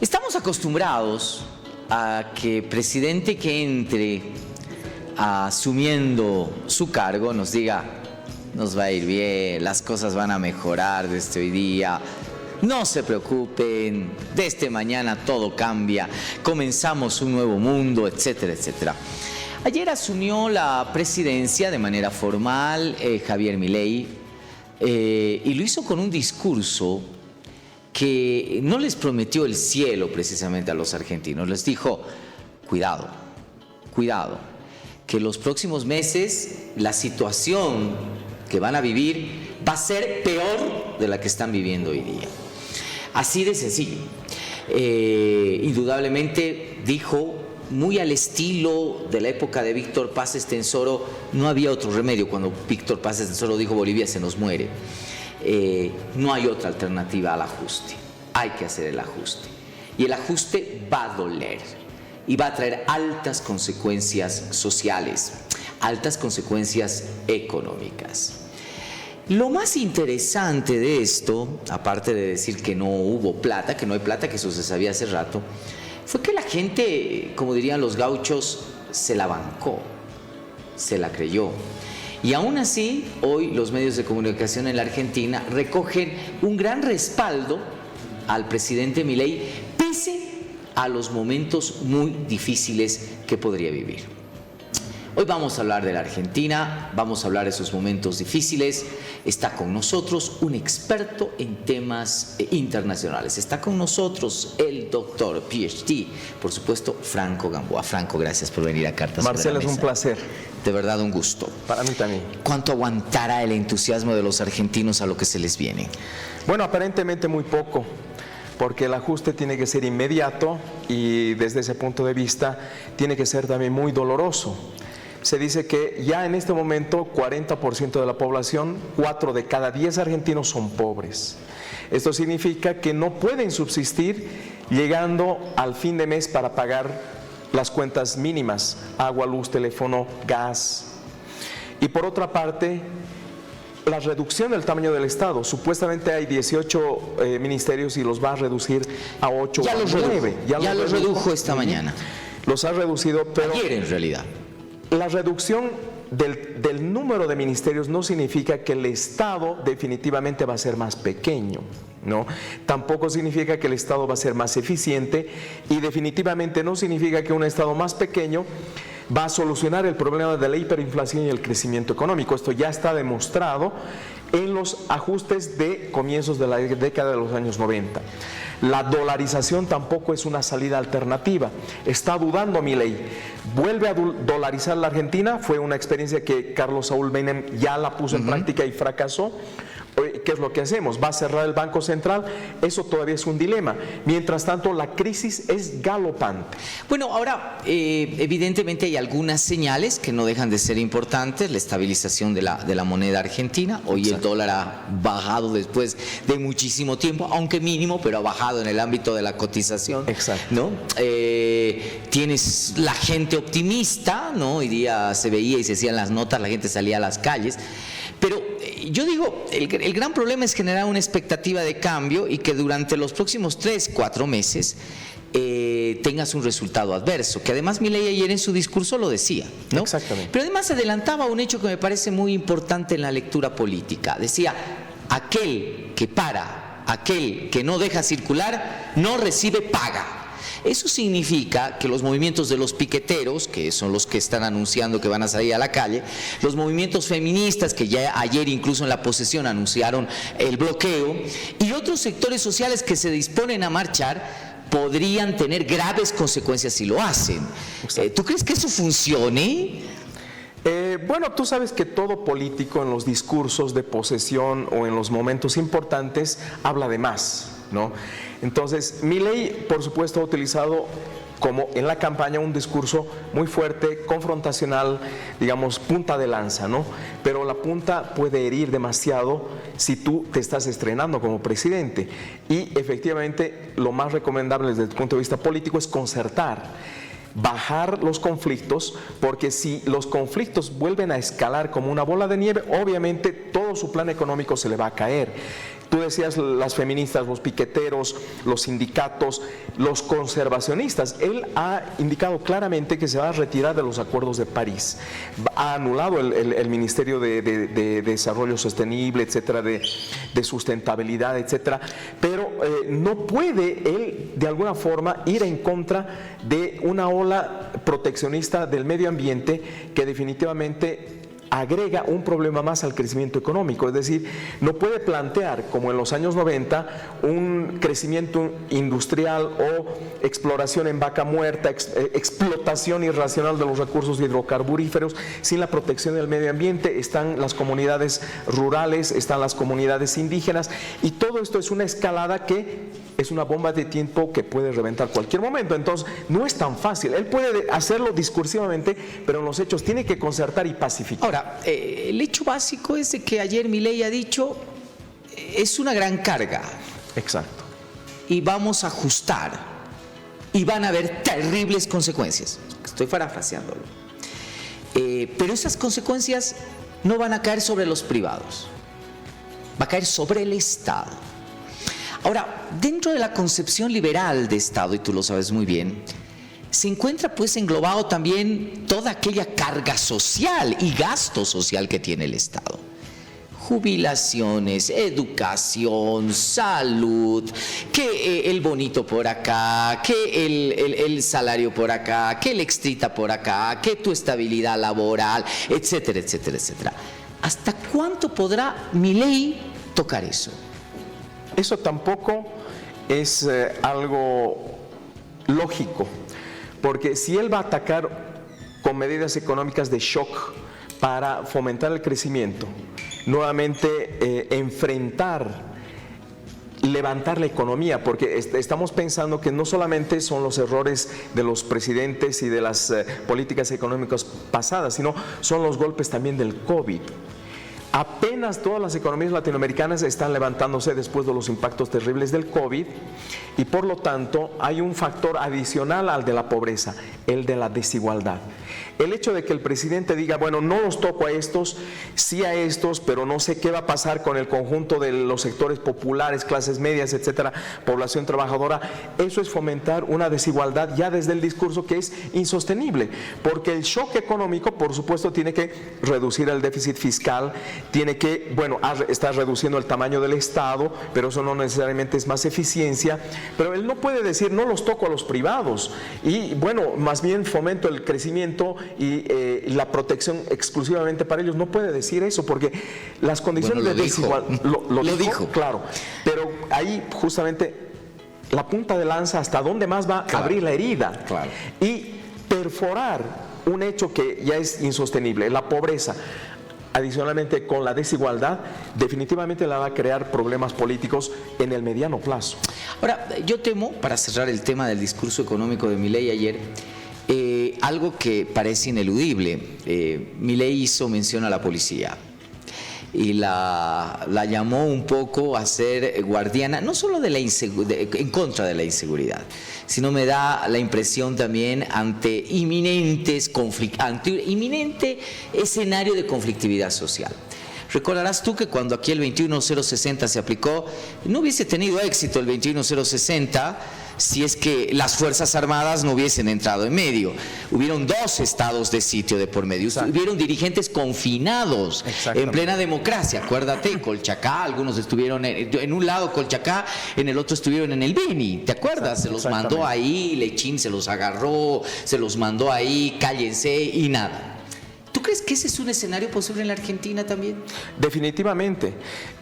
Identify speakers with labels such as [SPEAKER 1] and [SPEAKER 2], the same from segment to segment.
[SPEAKER 1] Estamos acostumbrados a que presidente que entre asumiendo su cargo nos diga: nos va a ir bien, las cosas van a mejorar desde hoy día, no se preocupen, desde mañana todo cambia, comenzamos un nuevo mundo, etcétera, etcétera. Ayer asumió la presidencia de manera formal Javier Milei y lo hizo con un discurso que no les prometió el cielo precisamente a los argentinos. Les dijo: cuidado, cuidado, que los próximos meses la situación que van a vivir va a ser peor de la que están viviendo hoy día. Así de sencillo. Indudablemente dijo, muy al estilo de la época de Víctor Paz Estenssoro, no había otro remedio cuando Víctor Paz Estenssoro dijo: Bolivia se nos muere. No hay otra alternativa al ajuste, hay que hacer el ajuste. Y el ajuste va a doler y va a traer altas consecuencias sociales, altas consecuencias económicas. Lo más interesante de esto, aparte de decir que no hubo plata, que no hay plata, que eso se sabía hace rato, fue que la gente, como dirían los gauchos, se la bancó, se la creyó. Y aún así, hoy los medios de comunicación en la Argentina recogen un gran respaldo al presidente Milei, pese a los momentos muy difíciles que podría vivir. Hoy vamos a hablar de la Argentina, vamos a hablar de esos momentos difíciles. Está con nosotros un experto en temas internacionales. Está con nosotros el doctor PhD, por supuesto, Franco Gamboa. Franco, gracias por venir a Cartas sobre la
[SPEAKER 2] Marcelo,
[SPEAKER 1] Mesa.
[SPEAKER 2] es un placer.
[SPEAKER 1] De verdad, un gusto.
[SPEAKER 2] Para mí también.
[SPEAKER 1] ¿Cuánto aguantará el entusiasmo de los argentinos a lo que se les viene?
[SPEAKER 2] Bueno, aparentemente muy poco, porque el ajuste tiene que ser inmediato y desde ese punto de vista tiene que ser también muy doloroso. Se dice que ya en este momento 40% de la población, 4 de cada 10 argentinos son pobres. Esto significa que no pueden subsistir llegando al fin de mes para pagar las cuentas mínimas, agua, luz, teléfono, gas. Y por otra parte, la reducción del tamaño del Estado. Supuestamente hay 18 ministerios y los va a reducir a 8 o a 9.
[SPEAKER 1] Ya los redujo esta mañana.
[SPEAKER 2] Los ha reducido, pero
[SPEAKER 1] ayer en realidad.
[SPEAKER 2] La reducción del número de ministerios no significa que el Estado definitivamente va a ser más pequeño, ¿no? Tampoco significa que el Estado va a ser más eficiente y definitivamente no significa que un Estado más pequeño va a solucionar el problema de la hiperinflación y el crecimiento económico. Esto ya está demostrado en los ajustes de comienzos de la década de los años 90. La dolarización tampoco es una salida alternativa. Está dudando Milei. Vuelve a dolarizar la Argentina. Fue una experiencia que Carlos Saúl Menem ya la puso en práctica y fracasó. ¿Qué es lo que hacemos? ¿Va a cerrar el Banco Central? Eso todavía es un dilema. Mientras tanto, la crisis es galopante.
[SPEAKER 1] Bueno, ahora, evidentemente hay algunas señales que no dejan de ser importantes. La estabilización de la moneda argentina. Hoy
[SPEAKER 2] Exacto.
[SPEAKER 1] El dólar ha bajado después de muchísimo tiempo, aunque mínimo, pero ha bajado en el ámbito de la cotización.
[SPEAKER 2] Exacto.
[SPEAKER 1] ¿No? Tienes la gente optimista, ¿no? Hoy día se veía y se hacían las notas, la gente salía a las calles. Pero yo digo, el gran problema es generar una expectativa de cambio y que durante los próximos 3-4 meses tengas un resultado adverso, que además Milei ayer en su discurso lo decía, ¿no?
[SPEAKER 2] Exactamente.
[SPEAKER 1] Pero además adelantaba un hecho que me parece muy importante en la lectura política. Decía: aquel que para, aquel que no deja circular, no recibe paga. Eso significa que los movimientos de los piqueteros, que son los que están anunciando que van a salir a la calle, los movimientos feministas, que ya ayer incluso en la posesión anunciaron el bloqueo, y otros sectores sociales que se disponen a marchar, podrían tener graves consecuencias si lo hacen. ¿Tú crees que eso funcione?
[SPEAKER 2] Bueno, tú sabes que todo político en los discursos de posesión o en los momentos importantes habla de más, ¿no? Entonces, Milei, por supuesto, ha utilizado como en la campaña un discurso muy fuerte, confrontacional, digamos, punta de lanza, ¿no? Pero la punta puede herir demasiado si tú te estás estrenando como presidente. Y efectivamente, lo más recomendable desde el punto de vista político es concertar. bajar los conflictos, porque si los conflictos vuelven a escalar como una bola de nieve, obviamente todo su plan económico se le va a caer. Tú decías las feministas, los piqueteros, los sindicatos, los conservacionistas. Él ha indicado claramente que se va a retirar de los acuerdos de París. Ha anulado el Ministerio de Desarrollo Sostenible, etcétera, de sustentabilidad, etcétera. Pero no puede él, de alguna forma, ir en contra de una ola proteccionista del medio ambiente que definitivamente agrega un problema más al crecimiento económico. Es decir, no puede plantear, como en los años 90, un crecimiento industrial o exploración en vaca muerta, explotación irracional de los recursos hidrocarburíferos sin la protección del medio ambiente. Están las comunidades rurales, están las comunidades indígenas, y todo esto es una escalada que es una bomba de tiempo que puede reventar cualquier momento. Entonces, no es tan fácil. Él puede hacerlo discursivamente, pero en los hechos tiene que concertar y pacificar.
[SPEAKER 1] Ahora, el hecho básico es de que ayer Milei ha dicho, es una gran carga.
[SPEAKER 2] Exacto.
[SPEAKER 1] Y vamos a ajustar. Y van a haber terribles consecuencias. Estoy parafraseándolo. Pero esas consecuencias no van a caer sobre los privados. Va a caer sobre el Estado. Ahora, dentro de la concepción liberal de Estado, y tú lo sabes muy bien, se encuentra pues englobado también toda aquella carga social y gasto social que tiene el Estado. Jubilaciones, educación, salud, que el bonito por acá, que el salario por acá, que el extrita por acá, que tu estabilidad laboral, etcétera, etcétera, etcétera. ¿Hasta cuánto podrá Milei tocar eso?
[SPEAKER 2] Eso tampoco es algo lógico, porque si él va a atacar con medidas económicas de shock para fomentar el crecimiento, nuevamente levantar la economía, porque estamos pensando que no solamente son los errores de los presidentes y de las políticas económicas pasadas, sino son los golpes también del COVID. Apenas todas las economías latinoamericanas están levantándose después de los impactos terribles del COVID, y por lo tanto hay un factor adicional al de la pobreza, el de la desigualdad. El hecho de que el presidente diga, bueno, no los toco a estos, sí a estos, pero no sé qué va a pasar con el conjunto de los sectores populares, clases medias, etcétera, población trabajadora, eso es fomentar una desigualdad ya desde el discurso que es insostenible, porque el shock económico, por supuesto, tiene que reducir el déficit fiscal, tiene que, bueno, está reduciendo el tamaño del Estado, pero eso no necesariamente es más eficiencia. Pero él no puede decir, no los toco a los privados, y bueno, más bien fomento el crecimiento y la protección exclusivamente para ellos. No puede decir eso, porque las condiciones de desigualdad lo dijo, claro, pero ahí justamente la punta de lanza, hasta dónde más va a abrir la herida, y perforar un hecho que ya es insostenible, la pobreza. Adicionalmente, con la desigualdad, definitivamente la va a crear problemas políticos en el mediano plazo.
[SPEAKER 1] Ahora, yo temo, para cerrar el tema del discurso económico de Milei ayer, algo que parece ineludible. Milei hizo mención a la policía y la llamó un poco a ser guardiana, no solo de en contra de la inseguridad, sino me da la impresión también ante inminente escenario de conflictividad social. Recordarás tú que cuando aquí el 21060 se aplicó, no hubiese tenido éxito el 21060 si es que las Fuerzas Armadas no hubiesen entrado en medio. Hubieron 2 estados de sitio de por medio. Hubieron dirigentes confinados en plena democracia. Acuérdate, Colchacá, algunos estuvieron en un lado Colchacá, en el otro estuvieron en el Beni. ¿Te acuerdas? Se los mandó ahí, Lechín se los agarró, se los mandó ahí, cállense y nada. ¿Tú crees que ese es un escenario posible en la Argentina también?
[SPEAKER 2] Definitivamente.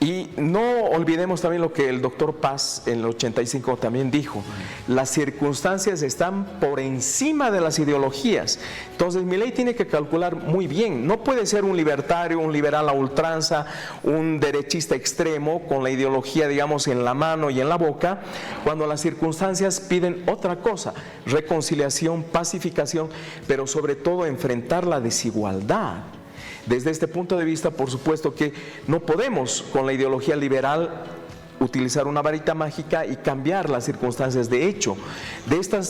[SPEAKER 2] Y no olvidemos también lo que el doctor Paz en el 85 también dijo. Las circunstancias están por encima de las ideologías. Entonces, Milei tiene que calcular muy bien. No puede ser un libertario, un liberal a ultranza, un derechista extremo con la ideología, digamos, en la mano y en la boca, cuando las circunstancias piden otra cosa: reconciliación, pacificación, pero sobre todo enfrentar la desigualdad. Desde este punto de vista, por supuesto que no podemos con la ideología liberal utilizar una varita mágica y cambiar las circunstancias de hecho.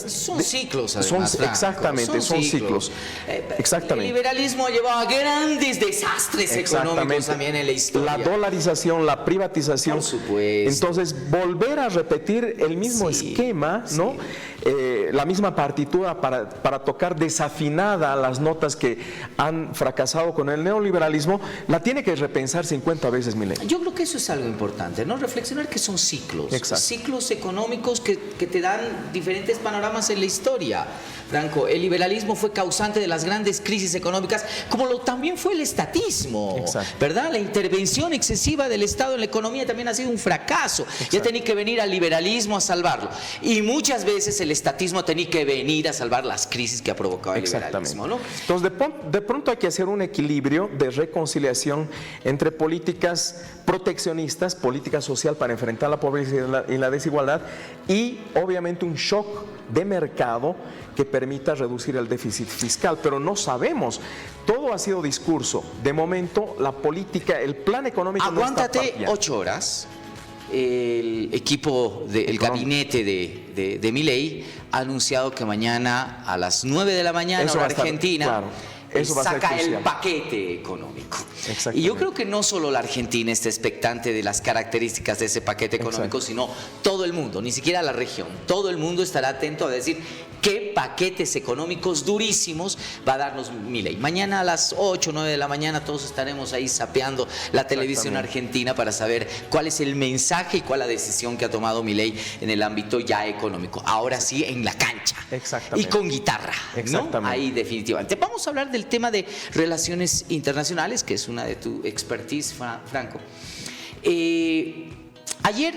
[SPEAKER 1] Son ciclos, además, Franco.
[SPEAKER 2] Exactamente, son ciclos. Exactamente.
[SPEAKER 1] El liberalismo ha llevado a grandes desastres económicos también en la historia.
[SPEAKER 2] La dolarización, la privatización.
[SPEAKER 1] Por supuesto.
[SPEAKER 2] Entonces, volver a repetir el mismo esquema, ¿no? La misma partitura para tocar desafinada las notas que han fracasado con el neoliberalismo, la tiene que repensar 50 veces, Milei.
[SPEAKER 1] Yo creo que eso es algo importante, ¿no? Reflexionar que son ciclos.
[SPEAKER 2] Exacto.
[SPEAKER 1] Ciclos económicos que te dan diferentes panoramas en la historia. Franco, el liberalismo fue causante de las grandes crisis económicas, como también fue el estatismo.
[SPEAKER 2] Exacto.
[SPEAKER 1] ¿Verdad? La intervención excesiva del Estado en la economía también ha sido un fracaso.
[SPEAKER 2] Exacto.
[SPEAKER 1] Ya tenía que venir al liberalismo a salvarlo. Y muchas veces el estatismo ha tenido que venir a salvar las crisis que ha provocado el liberalismo, ¿no?
[SPEAKER 2] Entonces, de pronto hay que hacer un equilibrio de reconciliación entre políticas proteccionistas, política social para enfrentar la pobreza y la desigualdad, y obviamente un shock de mercado que permita reducir el déficit fiscal, pero no sabemos. Todo ha sido discurso. De momento, la política, el plan económico
[SPEAKER 1] Aguántate
[SPEAKER 2] no está parqueado.
[SPEAKER 1] 8 horas. El equipo del gabinete de Milei ha anunciado que mañana a las 9 de la mañana, hora Argentina, saca el paquete económico. Y yo creo que no solo la Argentina está expectante de las características de ese paquete económico, sino todo el mundo, ni siquiera la región. Todo el mundo estará atento a decir qué paquetes económicos durísimos va a darnos Milei. Mañana a las 8 o 9 de la mañana todos estaremos ahí sapeando la televisión argentina para saber cuál es el mensaje y cuál la decisión que ha tomado Milei en el ámbito ya económico. Ahora sí, en la cancha. Y con guitarra, ¿no? Ahí definitivamente. Vamos a hablar del tema de relaciones internacionales, que es una de tu expertise, Franco. Ayer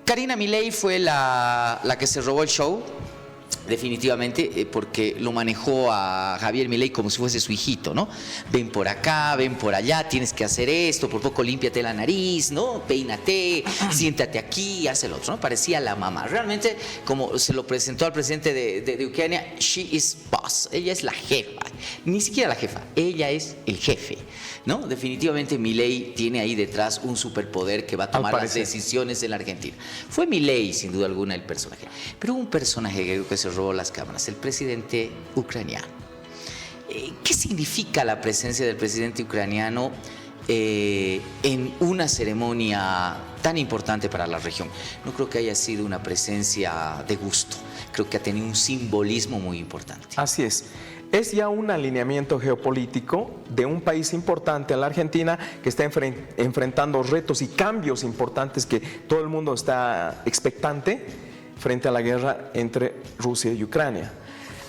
[SPEAKER 1] Karina Milei fue la que se robó el show. Definitivamente, porque lo manejó a Javier Milei como si fuese su hijito, ¿no? Ven por acá, ven por allá, tienes que hacer esto, por poco límpiate la nariz, ¿no? Peínate, siéntate aquí, haz el otro, ¿no? Parecía la mamá. Realmente, como se lo presentó al presidente de Ucrania, she is boss, ella es la jefa, ni siquiera la jefa, ella es el jefe, ¿no? Definitivamente Milei tiene ahí detrás un superpoder que va a tomar las decisiones en la Argentina. Fue Milei, sin duda alguna, el personaje, pero hubo un personaje que creo que se robó las cámaras, el presidente ucraniano. ¿Qué significa la presencia del presidente ucraniano en una ceremonia tan importante para la región? No creo que haya sido una presencia de gusto, creo que ha tenido un simbolismo muy importante.
[SPEAKER 2] Así es. Es ya un alineamiento geopolítico de un país importante, la Argentina, que está enfrentando retos y cambios importantes que todo el mundo está expectante frente a la guerra entre Rusia y Ucrania.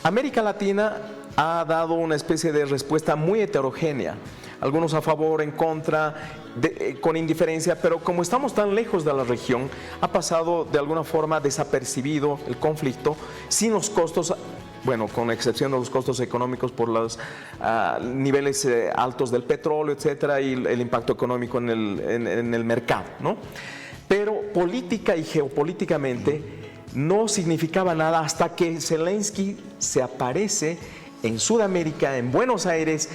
[SPEAKER 2] América Latina ha dado una especie de respuesta muy heterogénea, algunos a favor, en contra, con indiferencia, pero como estamos tan lejos de la región, ha pasado de alguna forma desapercibido el conflicto, sin los costos, bueno, con excepción de los costos económicos por los niveles altos del petróleo, etcétera, y el impacto económico en el mercado, ¿no? Pero política y geopolíticamente no significaba nada hasta que Zelensky se aparece en Sudamérica, en Buenos Aires,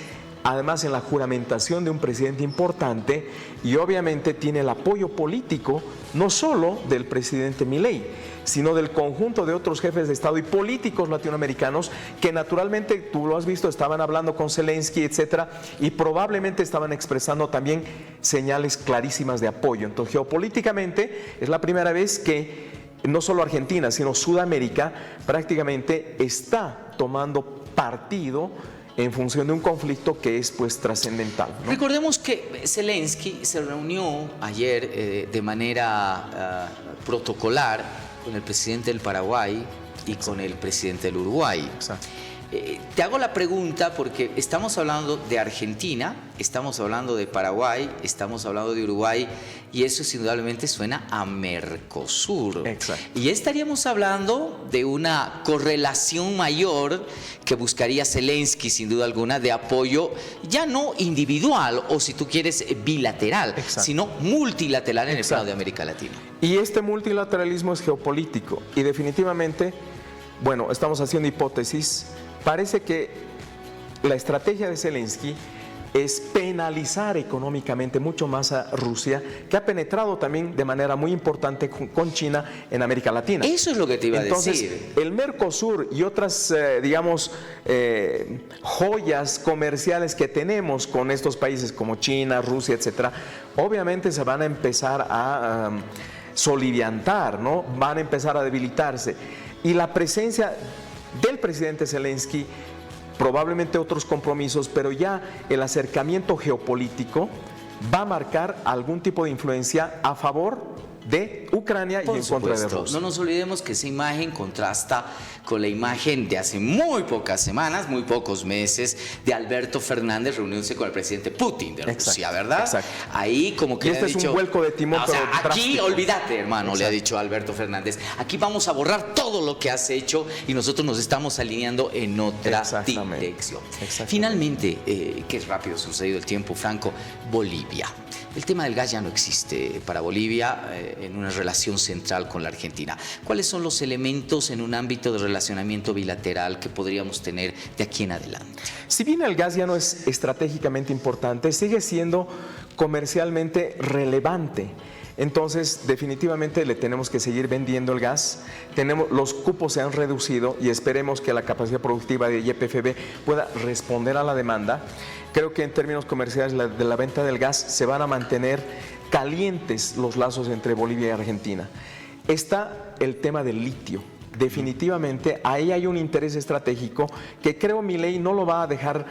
[SPEAKER 2] además en la juramentación de un presidente importante, y obviamente tiene el apoyo político no solo del presidente Milei, sino del conjunto de otros jefes de Estado y políticos latinoamericanos que naturalmente, tú lo has visto, estaban hablando con Zelensky, etcétera, y probablemente estaban expresando también señales clarísimas de apoyo. Entonces, geopolíticamente es la primera vez que no solo Argentina, sino Sudamérica prácticamente está tomando partido en función de un conflicto que es pues trascendental, ¿no?
[SPEAKER 1] Recordemos que Zelensky se reunió ayer de manera protocolar con el presidente del Paraguay y con el presidente del Uruguay.
[SPEAKER 2] Exacto.
[SPEAKER 1] Te hago la pregunta porque estamos hablando de Argentina, estamos hablando de Paraguay, estamos hablando de Uruguay, y eso indudablemente suena a Mercosur.
[SPEAKER 2] Exacto.
[SPEAKER 1] Y estaríamos hablando de una correlación mayor que buscaría Zelensky, sin duda alguna, de apoyo ya no individual o, si tú quieres, bilateral,
[SPEAKER 2] exacto,
[SPEAKER 1] sino multilateral en
[SPEAKER 2] exacto,
[SPEAKER 1] el plano de América Latina.
[SPEAKER 2] Y este multilateralismo es geopolítico y definitivamente, bueno, estamos haciendo hipótesis. Parece que la estrategia de Zelensky es penalizar económicamente mucho más a Rusia, que ha penetrado también de manera muy importante con China en América Latina.
[SPEAKER 1] Eso es lo que te iba a decir.
[SPEAKER 2] El Mercosur y otras, digamos, joyas comerciales que tenemos con estos países como China, Rusia, etcétera, obviamente se van a empezar a soliviantar, ¿no? Van a empezar a debilitarse. Y la presencia del presidente Zelensky, probablemente otros compromisos, pero ya el acercamiento geopolítico va a marcar algún tipo de influencia a favor de Ucrania y en contra de Rusia.
[SPEAKER 1] No nos olvidemos que esa imagen contrasta con la imagen de hace muy pocas semanas, muy pocos meses, de Alberto Fernández reuniéndose con el presidente Putin de Rusia, ¿verdad?
[SPEAKER 2] Exacto.
[SPEAKER 1] Ahí como que
[SPEAKER 2] y
[SPEAKER 1] le
[SPEAKER 2] este
[SPEAKER 1] ha
[SPEAKER 2] es
[SPEAKER 1] dicho,
[SPEAKER 2] un vuelco de timón,
[SPEAKER 1] o sea,
[SPEAKER 2] pero
[SPEAKER 1] aquí
[SPEAKER 2] drástico.
[SPEAKER 1] olvídate, hermano,
[SPEAKER 2] Exacto.
[SPEAKER 1] le ha dicho Alberto Fernández. Aquí vamos a borrar todo lo que has hecho y nosotros nos estamos alineando en otra dirección. Finalmente, qué rápido ha sucedido el tiempo, Franco, Bolivia. El tema del gas ya no existe para Bolivia en una relación central con la Argentina. ¿Cuáles son los elementos en un ámbito de relacionamiento bilateral que podríamos tener de aquí en adelante?
[SPEAKER 2] Si bien el gas ya no es estratégicamente importante, sigue siendo comercialmente relevante. Entonces, definitivamente le tenemos que seguir vendiendo el gas. Los cupos se han reducido y esperemos que la capacidad productiva de YPFB pueda responder a la demanda. Creo que en términos comerciales de la venta del gas se van a mantener calientes los lazos entre Bolivia y Argentina. Está el tema del litio. Definitivamente ahí hay un interés estratégico que creo Milei no lo va a dejar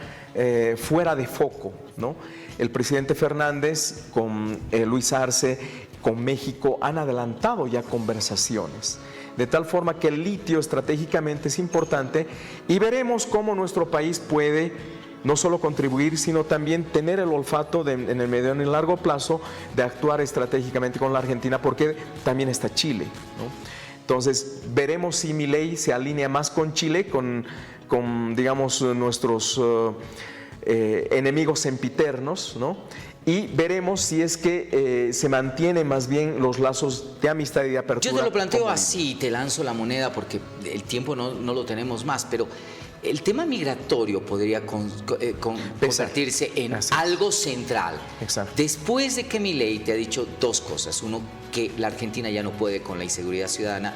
[SPEAKER 2] fuera de foco, ¿no? El presidente Fernández con Luis Arce, con México, han adelantado ya conversaciones. De tal forma que el litio estratégicamente es importante y veremos cómo nuestro país puede no solo contribuir, sino también tener el olfato en el mediano y largo plazo de actuar estratégicamente con la Argentina, porque también está Chile, ¿no? Entonces, veremos si Milei se alinea más con Chile, con digamos, nuestros enemigos sempiternos, ¿no? Y veremos si es que se mantienen más bien los lazos de amistad y de apertura.
[SPEAKER 1] Yo te lo planteo así, te lanzo la moneda porque el tiempo no lo tenemos más, pero el tema migratorio podría convertirse en algo central.
[SPEAKER 2] Exacto.
[SPEAKER 1] Después de que Milei te ha dicho dos cosas. Uno, que la Argentina ya no puede con la inseguridad ciudadana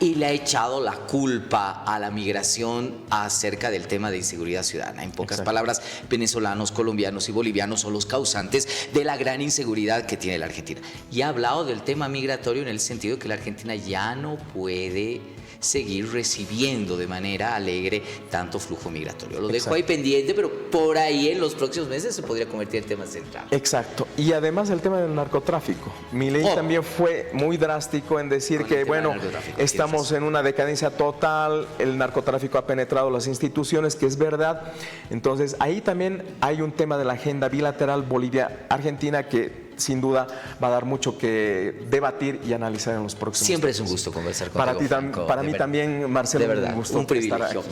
[SPEAKER 1] y le ha echado la culpa a la migración acerca del tema de inseguridad ciudadana. En pocas palabras, venezolanos, colombianos y bolivianos son los causantes de la gran inseguridad que tiene la Argentina. Y ha hablado del tema migratorio en el sentido de que la Argentina ya no puede seguir recibiendo de manera alegre tanto flujo migratorio. Lo dejo ahí pendiente, pero por ahí en los próximos meses se podría convertir en tema central.
[SPEAKER 2] Exacto. Y además el tema del narcotráfico. Milei también fue muy drástico en decir que, bueno, estamos en una decadencia total, el narcotráfico ha penetrado las instituciones, que es verdad. Entonces, ahí también hay un tema de la agenda bilateral Bolivia-Argentina que sin duda va a dar mucho que debatir y analizar en los próximos
[SPEAKER 1] Siempre es un gusto conversar contigo,
[SPEAKER 2] Para mí también, Marcelo,
[SPEAKER 1] de verdad,
[SPEAKER 2] un gusto
[SPEAKER 1] un privilegio.
[SPEAKER 2] estar aquí.